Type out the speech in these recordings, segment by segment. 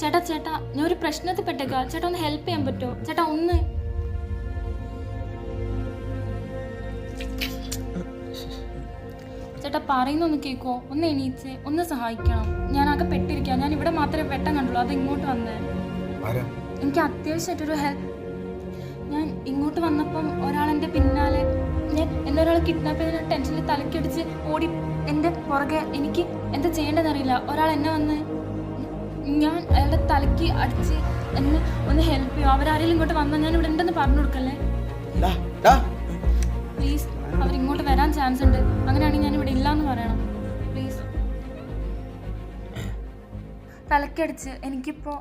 ചേട്ടാ ചേട്ടാ ഞാൻ ഒരു പ്രശ്നത്തിൽ പെട്ടേക്കാ. ചേട്ടാ ഒന്ന് ഹെൽപ്പ് ചെയ്യാൻ പറ്റുമോ? ചേട്ടാ ഒന്ന്. ചേട്ടാ പറയുന്നൊന്ന് കേൾക്കോ? ഒന്ന് എണീച്ച് ഒന്ന് സഹായിക്കണം. ഞാനാകെ പെട്ടിരിക്കാം. ഞാൻ ഇവിടെ മാത്രമേ വെട്ടം കണ്ടുള്ളൂ. അത് ഇങ്ങോട്ട് വന്നേ. എനിക്ക് അത്യാവശ്യമായിട്ടൊരു ഹെൽപ്പ്. ഞാൻ ഇങ്ങോട്ട് വന്നപ്പം ഒരാളെൻ്റെ പിന്നാലെ എന്നെ ഒരാൾ കിഡ്നാപ്പ് ചെയ്ത ടെൻഷനിൽ തലക്കടിച്ച് ഓടി എൻ്റെ പുറകെ. എനിക്ക് എന്താ ചെയ്യേണ്ടതെന്നറിയില്ല. ഒരാൾ എന്നെ വന്ന് ഞാൻ അയാളുടെ തലയ്ക്ക് അടിച്ച് എന്നെ ഒന്ന് ഹെൽപ്പ് ചെയ്യും. അവരാരെങ്കിലും ഇങ്ങോട്ട് വന്നാൽ ഞാൻ ഇവിടെ ഉണ്ടെന്ന് പറഞ്ഞു കൊടുക്കല്ലേ പ്ലീസ്. അവരിങ്ങോട്ട് വരാൻ ചാൻസ് ഉണ്ട്. അങ്ങനെയാണെങ്കിൽ ഞാൻ ഇവിടെ ഇല്ലയെന്ന് പറയണം പ്ലീസ്. തലക്കടിച്ച് എനിക്കിപ്പോൾ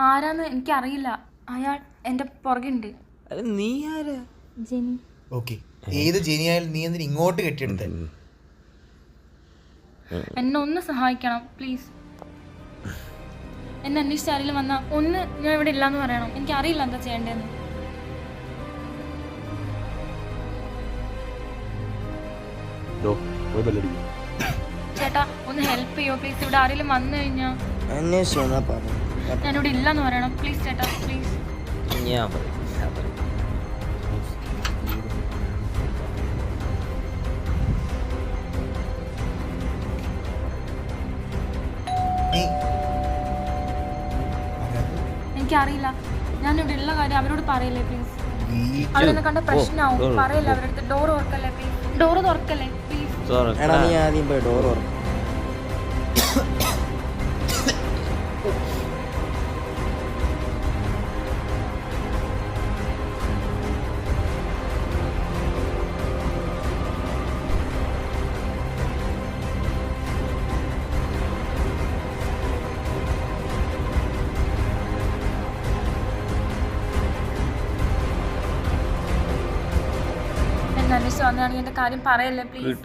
ആരാന്ന് എനിക്കറിയില്ല. അയാൾ എൻ്റെ പുറകുണ്ട്. നീ ആരാ? ജെനി. ഓക്കെ, ഏത് ജെനിയായാലും നീ എന്തിനാ ഇങ്ങോട്ട് കെട്ടിയെടുത്തേ? എന്നെ ഒന്ന് സഹായിക്കണം പ്ലീസ്. എന്നെ അന്വേഷിച്ച് ആരെങ്കിലും വന്നാൽ ഒന്ന് ഞാൻ ഇവിടെ ഇല്ലാന്ന് പറയണം. എനിക്കറിയില്ല എന്താ ചെയ്യേണ്ടതെന്ന്. ചേട്ടാ ഒന്ന് ഹെൽപ്പ് ചെയ്യോ പ്ലീസ്. ഇവിടെ ആരെങ്കിലും വന്നു കഴിഞ്ഞാൽ ഞാനിവിടെ ഇല്ലാന്ന് പറയണം പ്ലീസ്. ചേട്ടാ പ്ലീസ്. എനിക്കറിയില്ല. ഞാനിവിടെ ഉള്ള കാര്യം അവരോട് പറയില്ലേ പ്ലീസ്. അവരെന്നെ കണ്ട പ്രശ്നമാവും. പറയില്ല അവരുടെ അടുത്ത്. ഡോർ തുറക്കല്ലേ പ്ലീസ്. ഡോറ് തുറക്കല്ലേ പ്ലീസ്. നീ ആദ്യം പോയി ഡോർ തുറക്കും. അന്വേഷിച്ച് വന്നതാണെങ്കിൽ എന്റെ കാര്യം പറയല്ലേ പ്ലീസ്.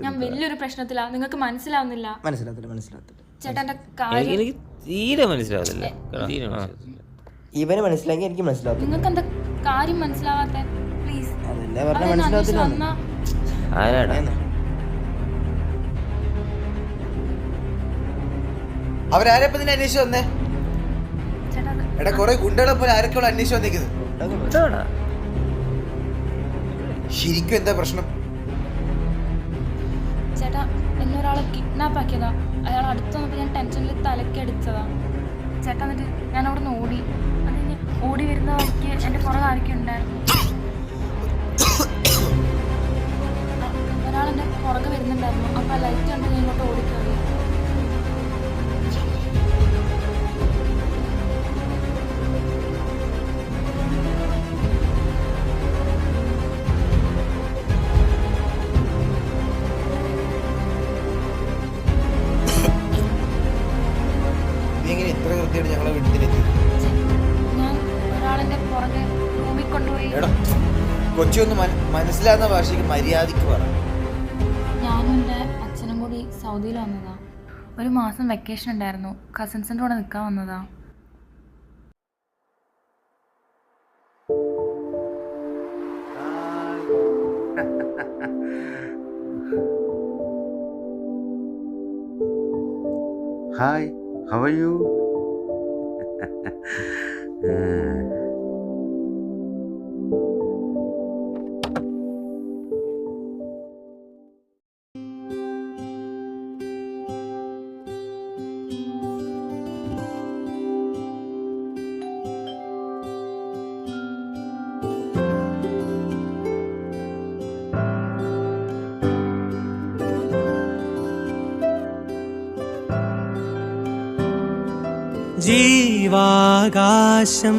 ഞാൻ വലിയൊരു പ്രശ്നത്തിലാണ്. നിങ്ങൾക്ക് മനസ്സിലാവുന്നില്ല. ചേട്ടാ എന്റെ കാര്യം എനിക്ക് തീരെ മനസ്സിലാവുന്നില്ല. ഇവന് മനസ്സിലാക്കി എനിക്ക് മനസ്സിലാവും. നിങ്ങൾക്ക് എന്താ കാര്യം മനസ്സിലാവാത്ത പ്ലീസ്. അവരാരപ്പോ നിന്നെ അന്വേഷിച്ചു വന്നേ? എടാ കൊറേ ഗുണ്ടകളെ പോലെ ആരൊക്കെയുള്ള അന്വേഷിച്ചു വന്നിരിക്കുന്നത്. ശരിക്കും എന്താ പ്രശ്നം? ചേട്ടാ എന്നെ ഒരാളെ കിഡ്നാപ്പ് ആക്കിയതാ. അയാൾ അടുത്ത് വന്നപ്പോൾ ഞാൻ ടെൻഷനിൽ തലക്കടിച്ചതാ ചേട്ടാ. എന്നിട്ട് ഞാൻ അവിടെ നിന്ന് ഓടി. അത് കഴിഞ്ഞ് ഓടി വരുന്ന വഴിക്ക് എൻ്റെ പുറകെ ആരൊക്കെ ഉണ്ടായിരുന്നു. ഒരാളെൻ്റെ പുറകെ വരുന്നുണ്ടായിരുന്നു. അപ്പോൾ ആ ലൈറ്റ് കണ്ട് ഞാൻ ഇങ്ങോട്ട് ഓടിക്കറി. ഞങ്ങളെ വീട്ടിലെത്തി. ഞാൻ ഒരാളെന്റെ പുറകെ റൂമിൽ കൊണ്ടുപോയി. കൊച്ചിയൊന്ന് മനസ്സിലാകുന്ന ഭാഷയ്ക്ക് മര്യാദയ്ക്ക് പറ. ഞാനും എൻ്റെ അച്ഛനും കൂടി സൗദിയിൽ വന്നതാ. ഒരു മാസം വെക്കേഷൻ ഉണ്ടായിരുന്നു. കസിൻസിൻ്റെ കൂടെ നിൽക്കാൻ വന്നതാ. Hi, how are you? ജീവാകാശം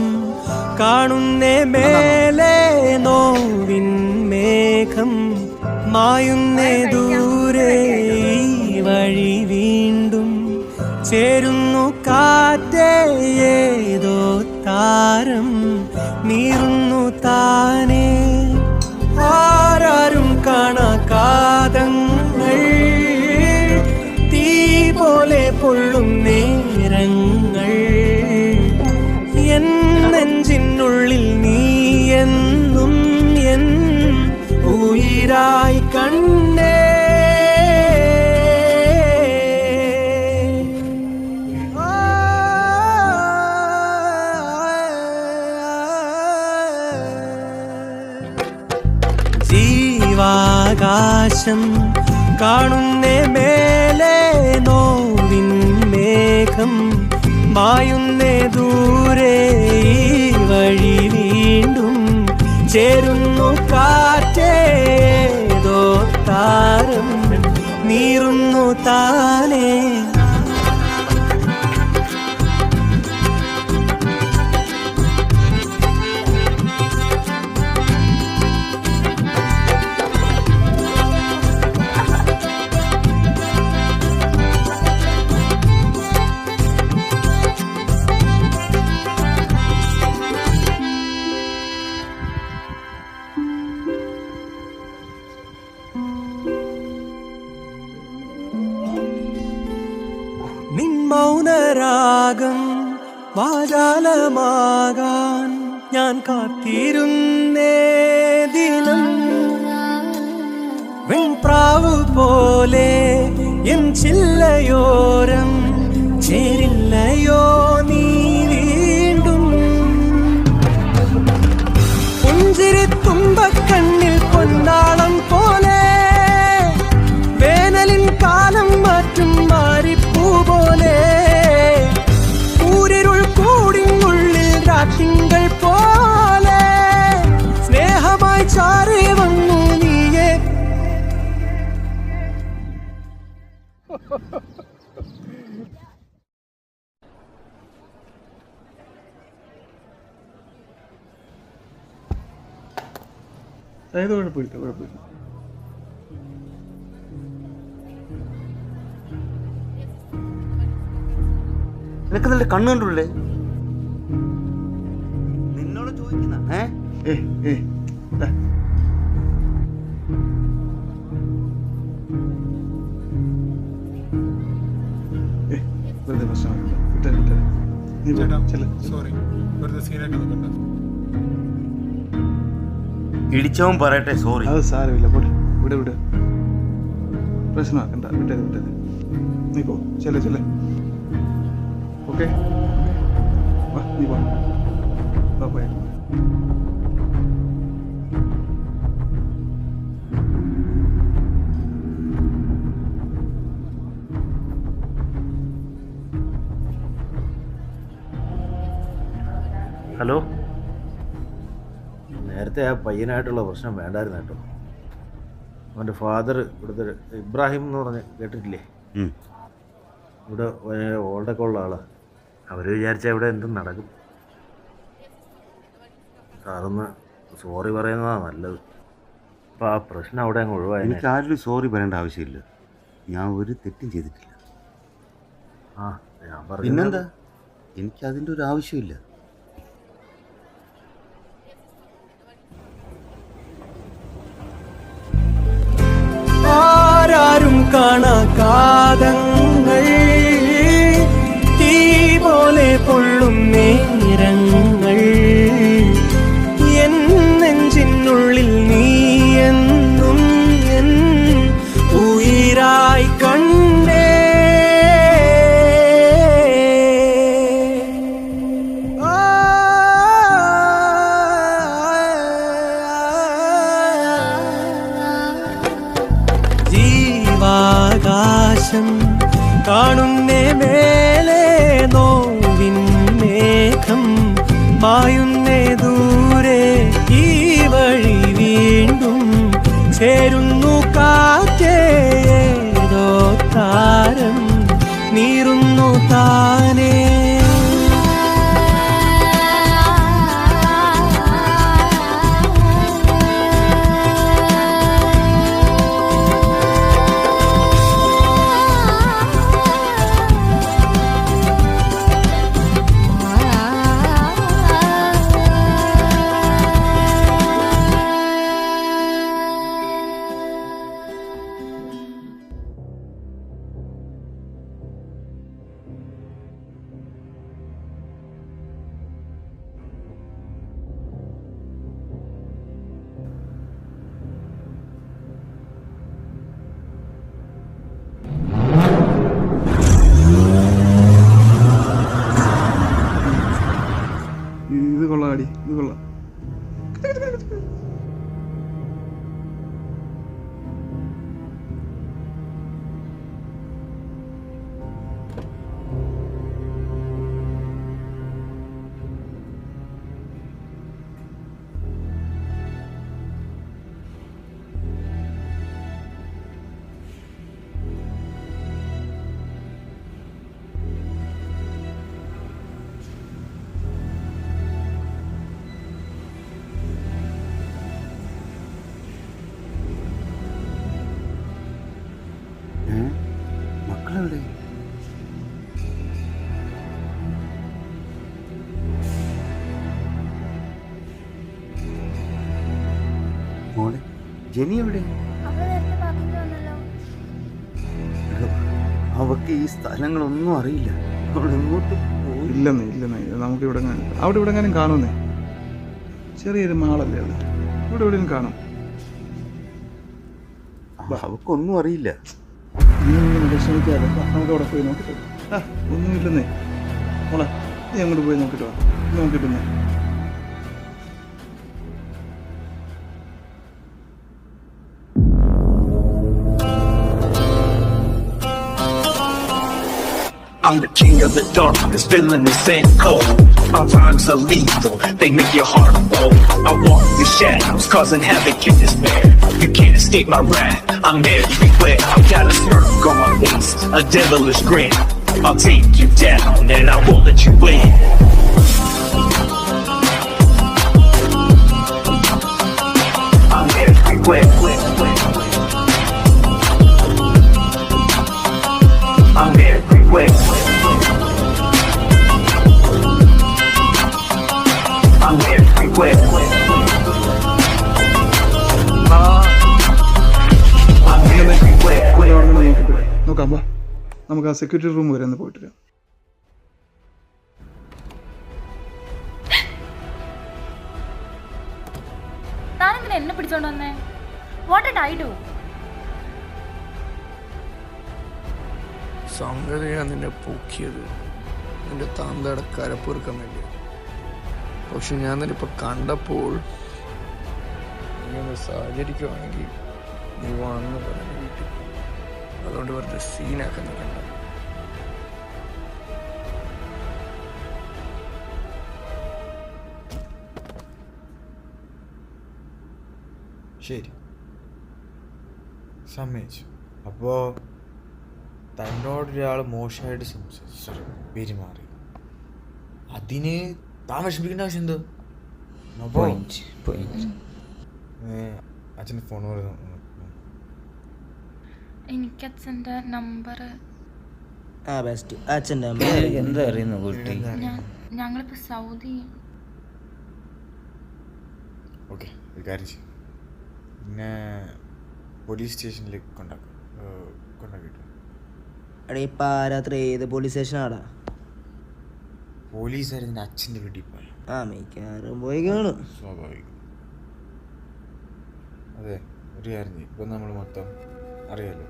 കാണുന്നേ മേലെ നോവിൻ മേഘം മായുന്നേ ദൂരെ ഈ വഴി വീണ്ടും ചേരുന്നു കാറ്റേ ഏതോ താരം നീറുന്നു താനേ ആരാരും കാണാ കാതങ്ങൾ തീ പോലെ പൊള്ളും നേരങ്ങൾ എൻ നെഞ്ചിനുള്ളിൽ നീ എന്നും എൻ ഉയിരായി കണ്ടേ ജീവാകാശം കാണുന്നേ മേലെ നോവിൻ മേഘം മായുന്നേ ദൂരെ ഈ വഴി വീണ്ടും ചേരുന്നു കാറ്റേതോ താരം നീറുന്നു താനേ. മൗനരാഗം വാചാലമാകാൻ ഞാൻ കാത്തിരുന്നേ ദിനം. വെൺപ്രാവ് പോലെ എൻ ചില്ലയോരം ചേരില്ലയോ നീ വീണ്ടും. പുഞ്ചിരി തുമ്പക്കണ്ണിൽ പൊന്നാളം പോലെ വേനലിൻ കാലം മാറ്റും മാറിപ്പൂ പോലെ ൂരിരുൾ കൂടിനുള്ളിൽ രാത്തിങ്കൾ പോലെ സ്നേഹമായി ചാരി വന്നു നീയെ. കുഴപ്പമില്ല. നിനക്ക് നല്ല കണ്ണ് കണ്ടുള്ളേ. നിന്നോട് ചോദിക്കുന്ന ഇടിച്ചവൻ പറയട്ടെ സോറി. അത് സാരമില്ല, പോട്ടെ, വിട്. പ്രശ്നമാക്കണ്ട, വിട്ടത്. നീ പോ, ചെല്ലേ. ഓക്കെ, നീ പോ. ഹലോ, നേരത്തെ ആ പയ്യനായിട്ടുള്ള പ്രശ്നം വേണ്ടായിരുന്നു കേട്ടോ. അവൻ്റെ ഫാദർ ഇവിടുത്തെ ഇബ്രാഹിം എന്ന് പറഞ്ഞ് കേട്ടിട്ടില്ലേ? ഇവിടെ ഓൾഡൊക്കെ ഉള്ള ആളാണ്. അവർ വിചാരിച്ചാൽ ഇവിടെ എന്തും നടക്കും. സാറൊന്ന് സോറി പറയുന്നതാണ് നല്ലത്. അപ്പോൾ ആ പ്രശ്നം അവിടെ അങ്ങ് ഒഴിവായി. എനിക്ക് ആരും സോറി പറയേണ്ട ആവശ്യമില്ല. ഞാൻ ഒരു തെറ്റും ചെയ്തിട്ടില്ല. ഞാൻ പറഞ്ഞു. പിന്നെന്താ, എനിക്കതിൻ്റെ ഒരു ആവശ്യമില്ല. ആരാരും കാണാ കാതങ്ങൾ തീ പോലെ പൊള്ളും നേരങ്ങൾ എൻ നെഞ്ചിനുള്ളിൽ നീ എന്നും എൻ ഉയിരായി കണ്ടേ. ജീവാകാശം കാണുന്നേ മേലെ നോവിൻ മേഘം മായുന്നേ ദൂരെ ഈ വഴി വീണ്ടും ചേരുന്നു കാറ്റേതോ താരം നീറുന്നു താനേ. ജെനി എവിടെ? അവള് നേരത്തെ ബാത്റൂമിൽ വന്നല്ലോ. അവക്ക് ഈ സ്ഥലങ്ങളൊന്നും അറിയില്ല. അവൾ എങ്ങോട്ട് പോയി? ഇല്ലെന്നേ നമുക്ക് ഇവിടെ അവിടെ ഇവിടെ എങ്ങാനും കാണുന്നേ. ചെറിയൊരു മാളല്ലേ അത്, ഇവിടെ എവിടെയും കാണും. അവക്കൊന്നും അറിയില്ല. നീ ഇങ്ങനെ വിഷമിക്കാതെ നമുക്ക് അവിടെ പോയി നോക്കിട്ടോ. ഒന്നുമില്ലെന്നേ മോളെ, നീ അങ്ങോട്ട് പോയി നോക്കിട്ടോ. നോക്കിട്ടൊന്നേ I'm the king of the darkness, villain is and cold. My rhymes are lethal, they make your heart cold. I walk the shadows, causing havoc in this man. You can't escape my wrath, I'm everywhere. I've got a smirk on my face, a devilish grin. I'll take you down and I won't let you win. I'm everywhere. I'm everywhere. I'm everywhere. I'm everywhere. നോക്കാം. വാ, നമുക്ക് ആ security room വരെ ഒന്ന് പോയിട്ട് വരാം. താനെന്തിനാ എന്നെ പിടിച്ചോണ്ട് വന്നേ? What did I do? സംഗതിയാണ് നിന്നെ പൊക്കിയത്, നിന്റെ തന്തയുടെ കരപ്പൊരുക്കാൻ വേണ്ടി. പക്ഷെ ഞാൻ നിന്നിപ്പോൾ കണ്ടപ്പോൾ നീ ഒന്ന് സഹചരിക്കുവാണെങ്കിൽ നീ വന്ന് പറഞ്ഞു വീട്ടിൽ. അതുകൊണ്ട് വെറുതെ സീനാക്കാൻ നിൽക്കണ്ട. ശരി, സമ്മതിച്ചു. അപ്പോൾ തന്നോടൊരാൾ മോശമായിട്ട് സംസാരിച്ചു, പെരുമാറി, അതിന് താൻ വിഷമിക്കേണ്ട ആവശ്യം എന്തോ? അച്ഛൻ്റെ ഫോൺ എനിക്ക് അച്ഛൻ്റെ നമ്പർ. എന്താ അറിയുന്നു കുട്ടി? ഞങ്ങളിപ്പോൾ സൗദി. ഓക്കെ, ഒരു കാര്യം ചെയ്യും, പിന്നെ പോലീസ് സ്റ്റേഷനിലേക്ക് കൊണ്ടാക്കിട്ടു. ഏത് പോലീസ് സ്റ്റേഷനാടാ? പോലീസുകാരൻ്റെ അച്ഛൻ്റെ വീട്ടിൽ പോയി. മിക്കവാറും പോയി കാണും. സ്വാഭാവികം. അതെ, ഒരു കാര്യം ചെയ്യും, ഇപ്പം നമ്മൾ മൊത്തം അറിയാലോ.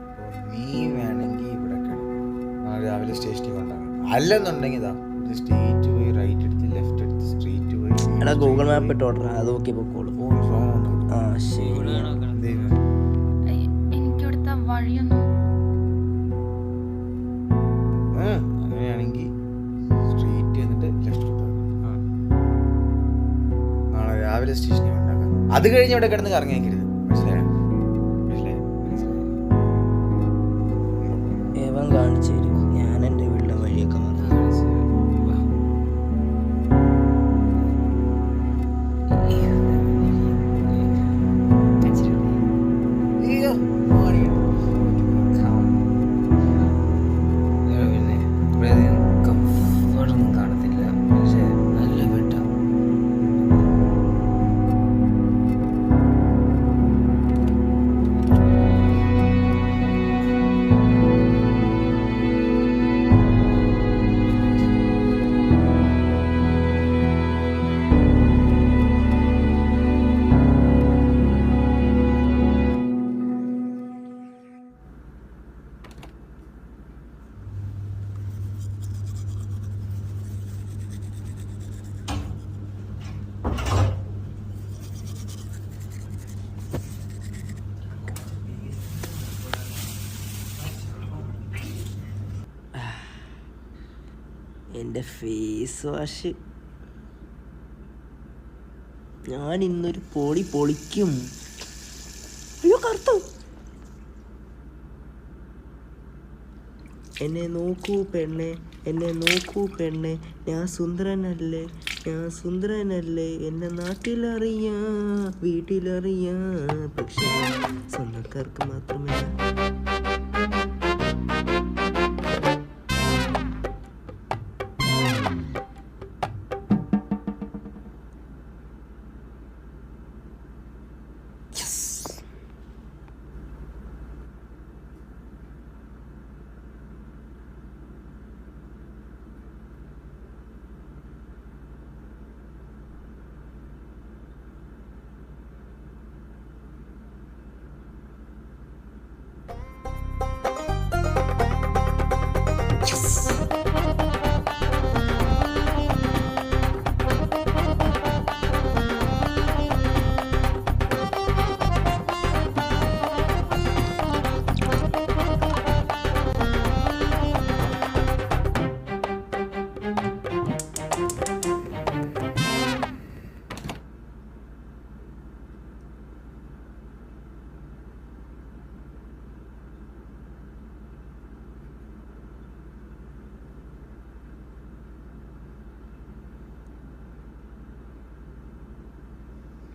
അപ്പോൾ നീ വേണമെങ്കിൽ ഇവിടെ നാളെ രാവിലെ സ്റ്റേഷനിൽ കൊണ്ടാകും. അല്ലെന്നുണ്ടെങ്കിൽ ഇതാ സ്ട്രീറ്റ് പോയി റൈറ്റ് എടുത്ത് ലെഫ്റ്റ് എടുത്ത് സ്ട്രീറ്റ് പോയി. ഗൂഗിൾ മാപ്പ് ഇട്ടോട്ടെ, അത് നോക്കി പൊക്കോളൂ. ശരി. എനിക്കിവിടുത്തെ വഴിയൊന്നും. അങ്ങനെയാണെങ്കിൽ സ്ട്രീറ്റ് എന്നിട്ട് ലെഫ്റ്റ് എടുത്താൽ നാളെ രാവിലെ സ്റ്റേഷനിൽ കൊണ്ടാക്കാം. അത് കഴിഞ്ഞ് ഇവിടെ കിടന്ന് കറങ്ങിയാക്കരുത്, മനസ്സിലായോ? കാണിച്ചു തരും, ഞാൻ എൻ്റെ വീട്ടിലെ വഴിയൊക്കെ മാറി. കംഫർട്ടൊന്നും കാണത്തില്ല, പക്ഷേ നല്ല വെട്ട. എൻ്റെ ഫേസ് വാഷ് ഞാൻ ഇന്നൊരു പൊളിക്കും. അയ്യോ കറുത്തു. എന്നെ നോക്കൂ പെണ്ണെ, എന്നെ നോക്കൂ പെണ്ണെ, ഞാൻ സുന്ദരനല്ലേ, എന്നെ നാട്ടിലറിയാ വീട്ടിലറിയാ, പക്ഷേ സ്വന്തക്കാർക്ക് മാത്രമേ.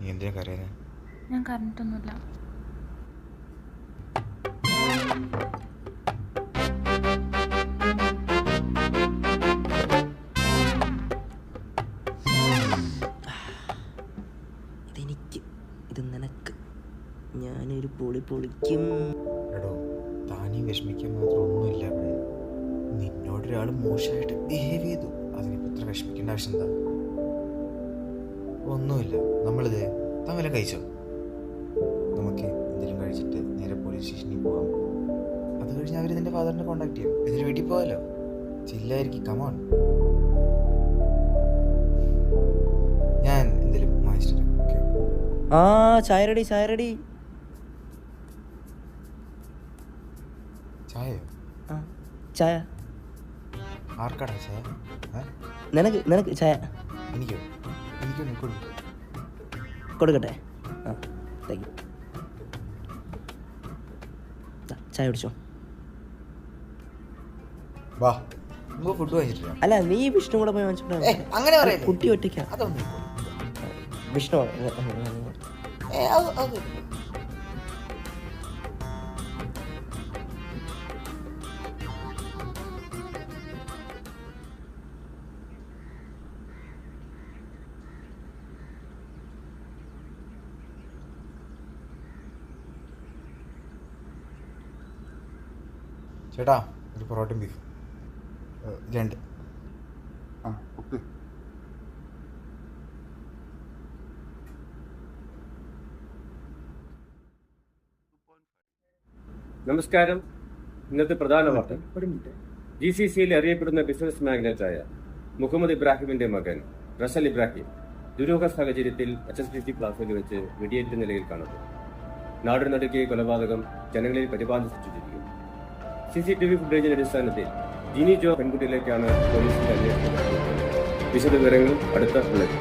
നീ എന്തിനാ കരയുന്നത്? ഞാൻ കരഞ്ഞിട്ടൊന്നുമില്ല. ഇതെനിക്ക്, ഇത് നിനക്ക്, ഞാനൊരു പൊളിക്കും. എടോ, താനീ വിഷമിക്കാൻ മാത്രം ഒന്നുമില്ല ഇവിടെ. നിന്നോടൊരാൾ മോശമായിട്ട് ബിഹേവ് ചെയ്തു, അതിനിപ്പോൾ ഇത്ര വിഷമിക്കേണ്ട ആവശ്യം എന്താ? ഒന്നുമില്ല. നമ്മളിത് തമ്മിലെ കഴിച്ചോ? നമുക്ക് എന്തെങ്കിലും കഴിച്ചിട്ട് നേരെ പോലീസ് സ്റ്റേഷനിൽ പോകാം. അത് കഴിഞ്ഞ് അവർ നിന്റെ ഫാദറിനെ കോൺടാക്ട് ചെയ്യും. എന്നിട്ട് വീട്ടിൽ പോകാമല്ലോ. ചില്ലായിരിക്കും. കമോൺ, ഞാൻ എന്തെങ്കിലും വാങ്ങിച്ചിട്ട്. ഓക്കെ? ചായ റെഡി. ചായയോ? ചായ ആർക്കാടാ ചായ? നിനക്ക് ചായ എനിക്കോ? എനിക്കൊന്നും കൊടുക്കട്ടെ? Thank you. ചായ കുടിച്ചോ. വാ, നമുക്ക് ഫുഡ് വാങ്ങിച്ചിട്ടില്ല. അല്ല, നീ വിഷ്ണു കൂടെ പോയി വാങ്ങിച്ചോ. അങ്ങനെ പറയല്ലേ, കുട്ടി ഒറ്റയ്ക്കാ. അതൊന്നും വിഷ്ണു ചേട്ടാ, ഒരു പൊറോട്ടയും ബീഫ് 2. ഓക്കെ. നമസ്കാരം. ഇന്നത്തെ പ്രധാന വാർത്ത, GCCയിൽ അറിയപ്പെടുന്ന ബിസിനസ് മാഗ്നറ്റായ മുഹമ്മദ് ഇബ്രാഹിമിന്റെ മകൻ റസൽ ഇബ്രാഹിം ദുരൂഹ സാഹചര്യത്തിൽ HSBC പ്ലാസയിൽ വെച്ച് വെടിയേറ്റ നിലയിൽ കാണുന്നു. നാടിനടുക്കിയ കൊലപാതകം ജനങ്ങളിൽ പരിപാലനം സൃഷ്ടിച്ചിരിക്കുന്നു. CCTV ഫുട്ടേജിന്റെ അടിസ്ഥാനത്തിൽ ജിനി ജോ പെൺകുട്ടിയിലേക്കാണ് പോലീസിന്റെ അന്വേഷണം. വിശദവിവരങ്ങൾ അടുത്ത ഉള്ളത്.